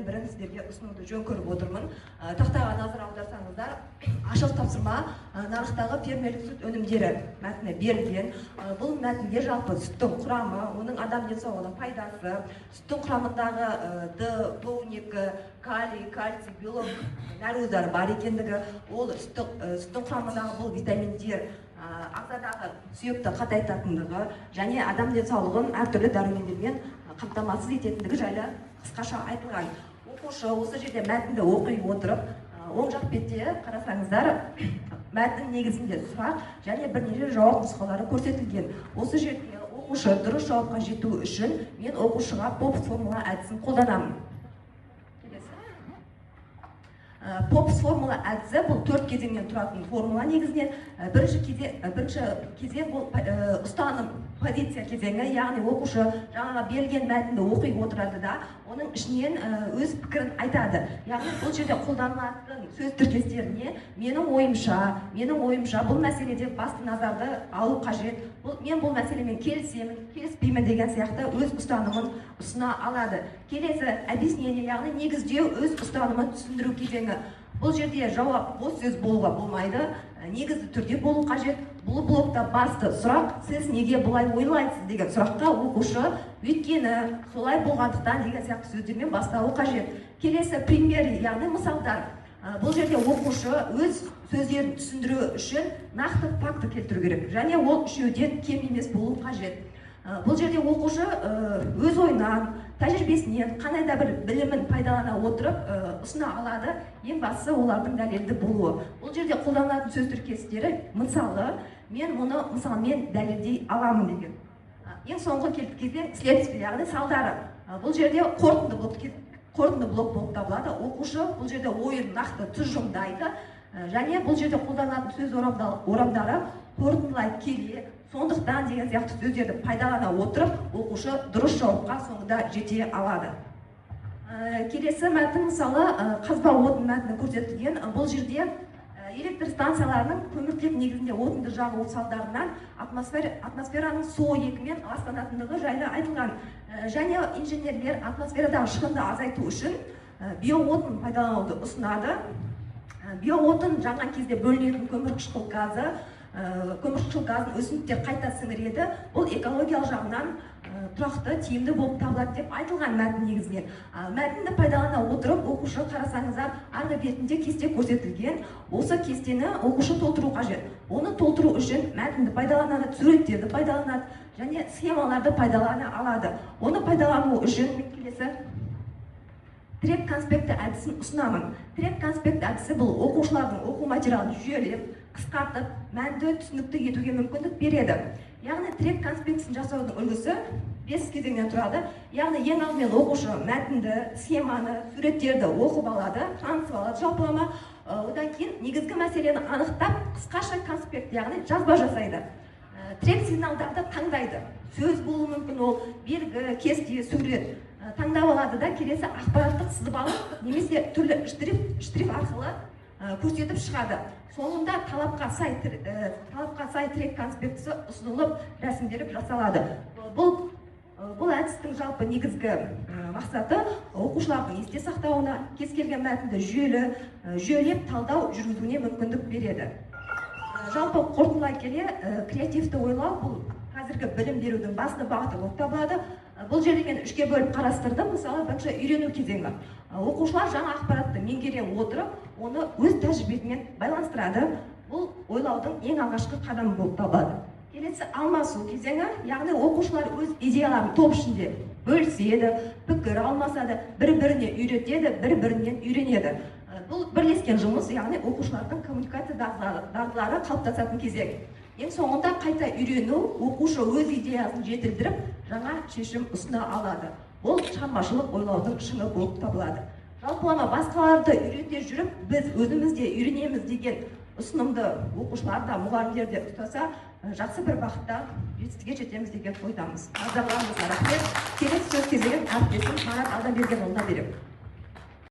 бірін сіздерге ұсынуды жөн көріп отырмын. Тақтаға назар аударсаңыздар, ашық тапсырма нарықтағы фермерлік сүт өнімдері мәтіні берілген. Бұл мәтінге жалпы сүттің құрамы, оның адам денсаулығына пайдасы, сүттің құрамындағы Д, B12, калий, кальций, белок, нәруыздары бар екендігі, ол сүттің құрамындағы бұл витаминдер ағзадағы сүйекті қатайтатындығы және адам денсаулығын әртүрлі дәрумендермен қамтамасыз ететіндігі жайлы қысқаша айтылған. Оқушы осы жерде мәтінді оқи отырып, оң жақ бетте қарасаңыздар, мәтін негізінде сұрақ және бірнеше жауап нұсқалары көрсетілген. Осы жерде оқушы дұрыс жауапқа жету үшін мен оқушыға Попс формула әдісін қолданамын. Попс формула әдісі бұл 4 кезеңнен тұратын формула негізінен. Бірінші кезең бұл ұстаным позиция кезеңі, яғни оқушы жаңаға берілген мәтінді оқи отырады да, оның ішінен өз пікірін айтады. Яғни бұл жерде қолданылатын сөз тіркестеріне менің ойымша бұл мәселеде басты назарды алу қажет. Мен бұл мәселемен келісемін, келіспеймін деген сияқты өз ұстанымын ұсына алады. Келесі объяснение, яғни негіздеу өз ұстанымын түсіндіру кезеңі. Бұл жерде жауап бос сөз болуға болмайды, негізді түрде болу қажет. Бұл блокта басты сұрақ, сіз неге бұлай ойлайсыз деген сұраққа оқушы өйткені солай болғандықтан деген сияқты сөздермен бастауы қажет. Келесі пример, яғни мысалдар. Бұл жерде оқушы өз сөздерін түсіндіру үшін нақты факті келтіру керек, және ол үшеуден кем емес болу қажет. Бұл жерде оқушы өз ойынан, тәжірибесінен, қандай да бір білімін пайдалана отырып ұсына алады, ең бастысы олардың дәлелді болуы. Бұл жерде қолданылатын сөз тіркестері, мысалы, мен мұны мысалмен дәлелдей аламын деген. Ең соңғы кезең следствие, яғни салдары. Бұл жерде қорытынды блок болып табылады. Оқушы бұл жерде ойын нақты тұжырымдайды, және бұл жерде қолданылатын сөз орамдары қорытындылай келе, сондықтан деген сияқты сөздерді пайдалана отырып, оқушы дұрыс жауапқа соңында жете алады. Келесі мәтін, мысалы, қазба отын мәтіні көрсетілген. Бұл жерде электр станцияларының көміртек негізінде отынды жағу салдарынан атмосфераның SO2 мен ластанатындығы жайлы айтылған. Және инженерлер атмосферадағы шығынды азайту үшін биоотын пайдалануды ұсынады. Биоотын жаңа кезде бөлінетін көмірқышқыл газын өсімдіктер қайта сіңіреді. Бұл экологиялық жағынан тұрақты, тиімді болып табылады деп айтылған мәтін негізінен. Мәтінді пайдалана отырып, оқушы қарасаңыздар, арғы бетінде кесте көрсетілген. Осы кестені оқушы толтыру қажет. Оны толтыру үшін мәтінді пайдаланады, суреттерді пайдаланады және схемаларды пайдалана алады. Оны пайдалану үшін келесі трек конспекті әдісін ұсынамын. Трек конспекті әдісі бұл оқушылардың оқу материалын жүйелеп, қысқартып, мәнді түсінікті етуге мүмкіндік береді. Яғни трек конспектісін жасаудың үлгісі 5 кезеңнен тұрады. Яғни ең алдымен оқушы мәтінді, схеманы, суреттерді оқып алады, танысып алады жалпылама. Одан кейін негізгі мәселені анықтап, қысқаша конспект, яғни жазба жасайды. Трек сигналдарды таңдайды. Сөз болуы мүмкін, ол белгі, кесте, сурет таңдап алады да, келесі ақпараттық сызып алып, немесе түрлі штрих арқылы көрсетіп шығады. Соңында талапқа сай трек конспектісі ұсынылып, рәсімделіп жасалады. Бұл әдістің жалпы негізгі мақсаты оқушылардың есте сақтауына, кез келген мәтінді жүйелеп талдау жүргізуіне мүмкіндік береді. Жалпы қорытындылай келе, креативті ойлау бұл қазіргі білім берудің басты бағыты болып табылады. Бұл жерде мен 3-ке бөліп қарастырдым. Мысалы, бірінші үйрену кезеңі. Оқушылар жаңа ақпаратты меңгере отырып, оны өз тәжірибесімен байланыстырады. Бұл ойлаудың ең алғашқы қадамы болып табылады. Келесі алмасу кезеңі, яғни оқушылар өз идеяларын топ ішінде бөліседі, пікір алмасады, бір-біріне үйретеді, бір-бірінен үйренеді. Бұл бірлескен жұмыс, яғни оқушылардың коммуникация дағдылары қалыптасатын кезең. Ең соңында қайта үйрену, оқушы өз идеясын жетілдіріп, жаңа шешім ұсына алады. Бұл шығармашылық ойлаудың шыңы болып табылады. Жалпылама басқаларды үйрете жүріп, біз өзімізде үйренеміз деген ұсынымды оқушылар да, мұғалімдер де ұстаса, жақсы бір бағытта жетістікке жетеміз деген ойдамыз. Назарларыңызға рахмет. Келесі сөз кезегін әріптесім Марат Алдабергенұлына беремін.